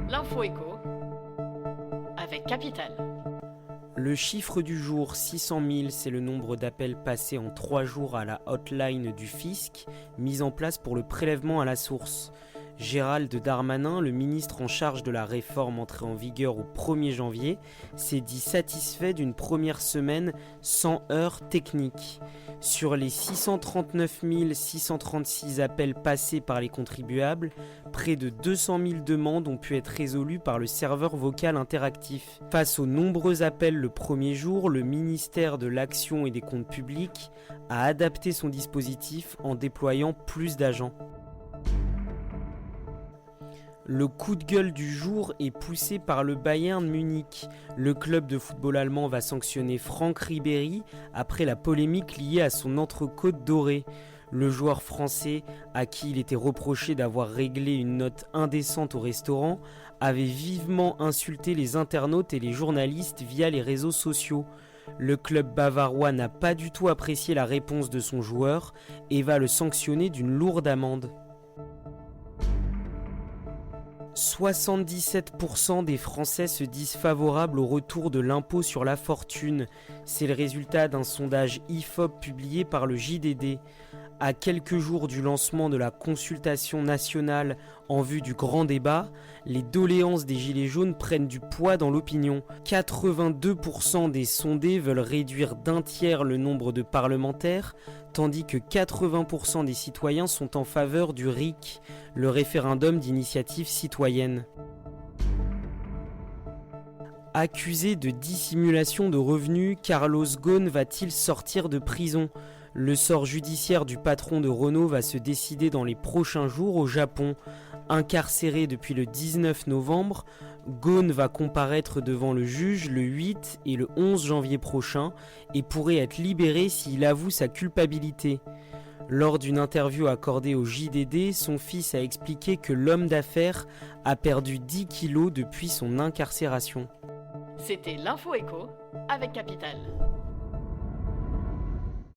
L'info écho avec Capital. Le chiffre du jour, 600 000, c'est le nombre d'appels passés en 3 jours à la hotline du fisc, mise en place pour le prélèvement à la source. Gérald Darmanin, le ministre en charge de la réforme entrée en vigueur au 1er janvier, s'est dit satisfait d'une première semaine sans heurts techniques. Sur les 639 636 appels passés par les contribuables, près de 200 000 demandes ont pu être résolues par le serveur vocal interactif. Face aux nombreux appels le premier jour, le ministère de l'Action et des Comptes Publics a adapté son dispositif en déployant plus d'agents. Le coup de gueule du jour est poussé par le Bayern Munich. Le club de football allemand va sanctionner Franck Ribéry après la polémique liée à son entrecôte dorée. Le joueur français, à qui il était reproché d'avoir réglé une note indécente au restaurant, avait vivement insulté les internautes et les journalistes via les réseaux sociaux. Le club bavarois n'a pas du tout apprécié la réponse de son joueur et va le sanctionner d'une lourde amende. 77% des Français se disent favorables au retour de l'impôt sur la fortune. C'est le résultat d'un sondage IFOP publié par le JDD. À quelques jours du lancement de la consultation nationale en vue du grand débat, les doléances des Gilets jaunes prennent du poids dans l'opinion. 82% des sondés veulent réduire d'un tiers le nombre de parlementaires, tandis que 80% des citoyens sont en faveur du RIC, le référendum d'initiative citoyenne. Accusé de dissimulation de revenus, Carlos Ghosn va-t-il sortir de prison ? Le sort judiciaire du patron de Renault va se décider dans les prochains jours au Japon. Incarcéré depuis le 19 novembre, Ghosn va comparaître devant le juge le 8 et le 11 janvier prochain et pourrait être libéré s'il avoue sa culpabilité. Lors d'une interview accordée au JDD, son fils a expliqué que l'homme d'affaires a perdu 10 kilos depuis son incarcération. C'était l'info écho avec Capital.